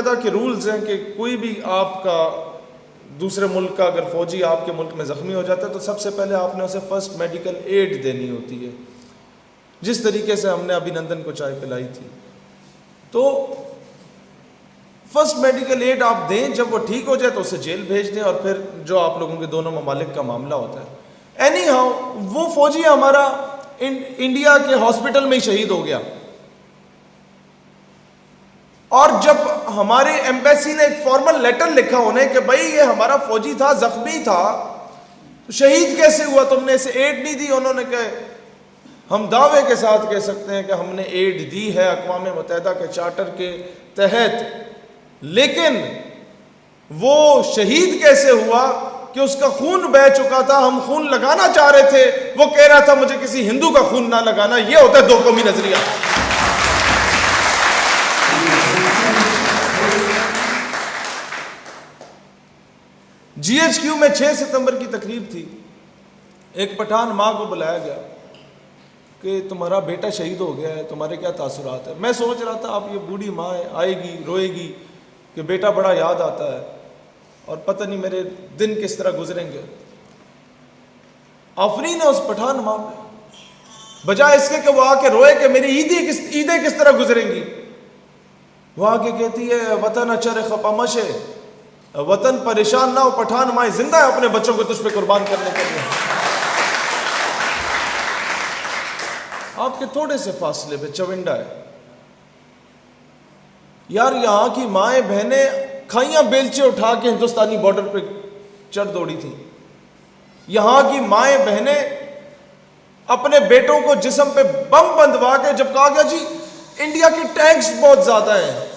मुत्तहिदा के रूल्स हैं कि कोई भी आपका दूसरे मुल्क का अगर फ़ौजी आपके मुल्क में ज़ख्मी हो जाता है तो सबसे पहले आपने उसे फ़र्स्ट मेडिकल एड देनी होती है, जिस तरीके से हमने अभिनंदन को चाय पिलाई थी। तो फर्स्ट मेडिकल एड आप दें, जब वो ठीक हो जाए तो उसे जेल भेज दें, और फिर जो आप लोगों के दोनों ममालिक का मामला होता है। एनी हाउ वो फौजी हमारा इंडिया के हॉस्पिटल में ही शहीद हो गया, और जब हमारे एम्बेसी ने एक फॉर्मल लेटर लिखा उन्हें कि भाई ये हमारा फौजी था, जख्मी था, तो शहीद कैसे हुआ, तुमने इसे एड नहीं दी, उन्होंने कहा हम दावे के साथ कह सकते हैं कि हमने एड दी है अक़वाम मुत्तहिदा के चार्टर के तहत, लेकिन वो शहीद कैसे हुआ कि उसका खून बह चुका था, हम खून लगाना चाह रहे थे, वो कह रहा था मुझे किसी हिंदू का खून ना लगाना। ये होता है दो कौमी नजरिया। GHQ में 6 सितंबर की तकरीब थी, एक पठान माँ को बुलाया गया कि तुम्हारा बेटा शहीद हो गया है, तुम्हारे क्या तासुरात है। मैं सोच रहा था आप ये बूढ़ी माँ आएगी रोएगी कि बेटा बड़ा याद आता है और पता नहीं मेरे दिन किस तरह गुजरेंगे। आफरीन है उस पठान माँ पे, बजाय इसके कि वो आके रोए कि मेरी ईदें किस तरह गुजरेंगी, वो आके कहती है वतन अचर खपामश है, वतन परेशान ना हो, पठान माँ जिंदा है अपने बच्चों को तुझ पे कुर्बान करने के लिए। आपके थोड़े से फासले पे चविंडा है यार। यहां की माएँ बहनें खाइयां बेलचे उठा के हिंदुस्तानी बॉर्डर पे चढ़ दौड़ी थी। यहां की माएँ बहनें अपने बेटों को जिस्म पे बम बंधवा के, जब कहा गया जी इंडिया की टैंक्स बहुत ज्यादा हैं,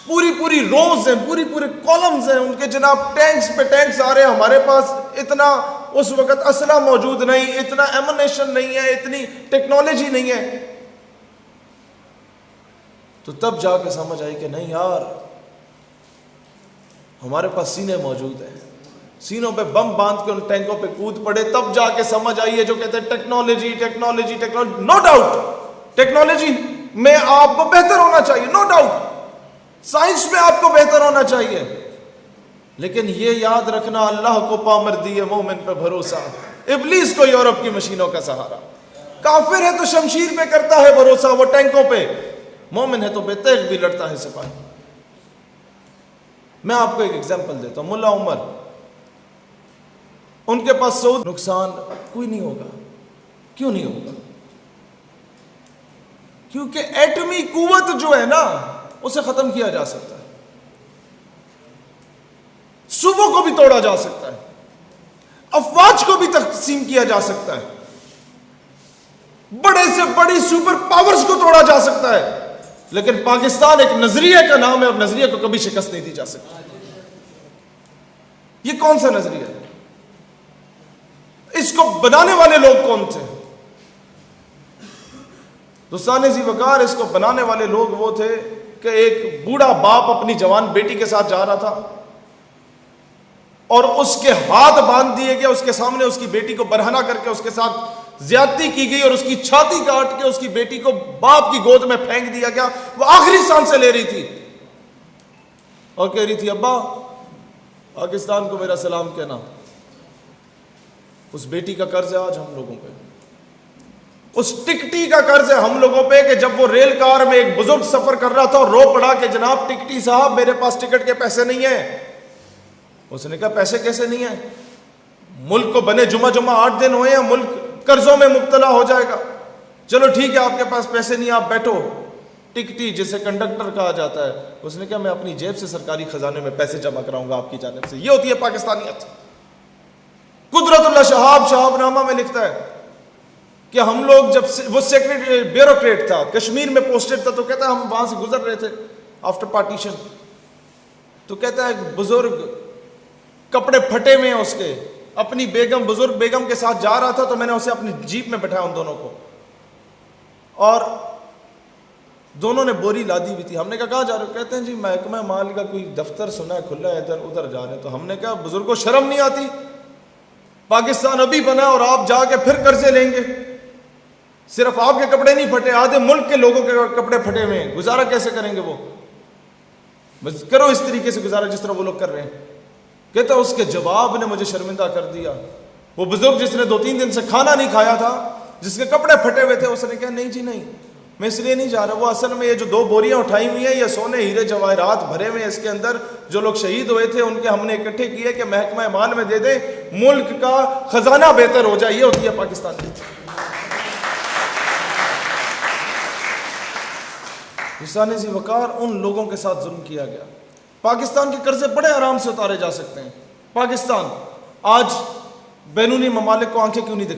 पूरी रोज हैं, पूरे कॉलम्स हैं उनके, जनाब टैंक्स पे टैंक्स आ रहे हैं, हमारे पास इतना उस वक्त असला मौजूद नहीं, इतना एमुनेशन नहीं है, इतनी टेक्नोलॉजी नहीं है। तो तब जाके समझ आई कि नहीं यार हमारे पास सीने मौजूद हैं, सीनों पे बम बांध के उन टैंकों पे कूद पड़े। तब जाके समझ आई है जो कहते हैं टेक्नोलॉजी। नो डाउट टेक्नोलॉजी में आपको बेहतर होना चाहिए, नो डाउट साइंस में आपको बेहतर होना चाहिए, लेकिन ये याद रखना अल्लाह को पामर दिए मोमिन पे भरोसा, इब्लीस को यूरोप की मशीनों का सहारा। काफिर है तो शमशीर पे करता है भरोसा, वो टैंकों पे, मोमिन है तो बेतेग भी लड़ता है सिपाही। मैं आपको एक एग्जांपल देता हूं, मुल्ला उमर, उनके पास सऊद नुकसान कोई नहीं होगा। क्यों नहीं होगा? क्योंकि एटमी कुव्वत जो है ना उसे खत्म किया जा सकता है, सूबों को भी तोड़ा जा सकता है, अफवाज को भी तकसीम किया जा सकता है, बड़े से बड़ी सुपर पावर्स को तोड़ा जा सकता है, लेकिन पाकिस्तान एक नजरिए का नाम है और नजरिए को कभी शिकस्त नहीं दी जा सकती। ये कौन सा नजरिया है? इसको बनाने वाले लोग कौन थे? दोस्तान ज़ी वकार, इसको बनाने वाले लोग वो थे कि एक बूढ़ा बाप अपनी जवान बेटी के साथ जा रहा था और उसके हाथ बांध दिए गए, उसके सामने उसकी बेटी को बरहना करके उसके साथ ज्यादती की गई और उसकी छाती काट के उसकी बेटी को बाप की गोद में फेंक दिया गया। वो आखिरी सांसें ले रही थी और कह रही थी अब्बा पाकिस्तान को मेरा सलाम कहना। उस बेटी का कर्ज है आज हम लोगों पे, उस टिकटी का कर्ज है हम लोगों पे कि जब वो रेल कार में एक बुजुर्ग सफर कर रहा था और रो पड़ा कि जनाब टिकटी साहब मेरे पास टिकट के पैसे नहीं है। उसने कहा पैसे कैसे नहीं है? मुल्क को बने जुमा 8 दिन हुए हैं, मुल्क कर्जों में मुब्तला हो जाएगा। चलो ठीक है आपके पास पैसे नहीं, आप बैठो। टिकटी जिसे कंडक्टर कहा जाता है, उसने कहा मैं अपनी जेब से सरकारी खजाने में पैसे जमा कराऊंगा आपकी जानिब से। ये होती है पाकिस्तानियत। कुदरतुल्लाह शहाबनामा में लिखता है कि हम लोग जब वो सेक्रेटरी ब्यूरोक्रेट था, कश्मीर में पोस्टेड था, तो कहता है हम वहां से गुजर रहे थे आफ्टर पार्टीशन, तो कहता है बुजुर्ग कपड़े फटे हुए हैं उसके, अपनी बुजुर्ग बेगम के साथ जा रहा था, तो मैंने उसे अपनी जीप में बैठाया उन दोनों को, और दोनों ने बोरी लादी हुई थी। हमने कहा जा रहे हो? कहते हैं जी महकमा माल का कोई दफ्तर सुना है खुला है, इधर उधर जा रहे हैं। तो हमने कहा बुजुर्गों शर्म नहीं आती? पाकिस्तान अभी बना और आप जाके फिर कर्जे लेंगे। सिर्फ आपके कपड़े नहीं फटे, आधे मुल्क के लोगों के कपड़े फटे हुए हैं, गुजारा कैसे करेंगे वो? बस करो इस तरीके से गुजारा जिस तरह वो लोग कर रहे हैं। कहता उसके जवाब ने मुझे शर्मिंदा कर दिया। वो बुजुर्ग जिसने 2-3 दिन से खाना नहीं खाया था, जिसके कपड़े फटे हुए थे, उसने कहा नहीं जी नहीं, मैं इसलिए नहीं जा रहा। वो असल में ये जो 2 बोरियां उठाई हुई हैं, ये सोने हीरे जवाहरात भरे हुए हैं, इसके अंदर जो लोग शहीद हुए थे उनके हमने इकट्ठे किए कि महकमा माल में दे दे, मुल्क का खजाना बेहतर हो जाए। ये होती है पाकिस्तान की। लिसाने ज़ी वकार उन लोगों के साथ जुल्म किया गया। पाकिस्तान के कर्जे बड़े आराम से उतारे जा सकते हैं। पाकिस्तान आज बैरूनी ममालिक को आंखें क्यों नहीं दिखाती?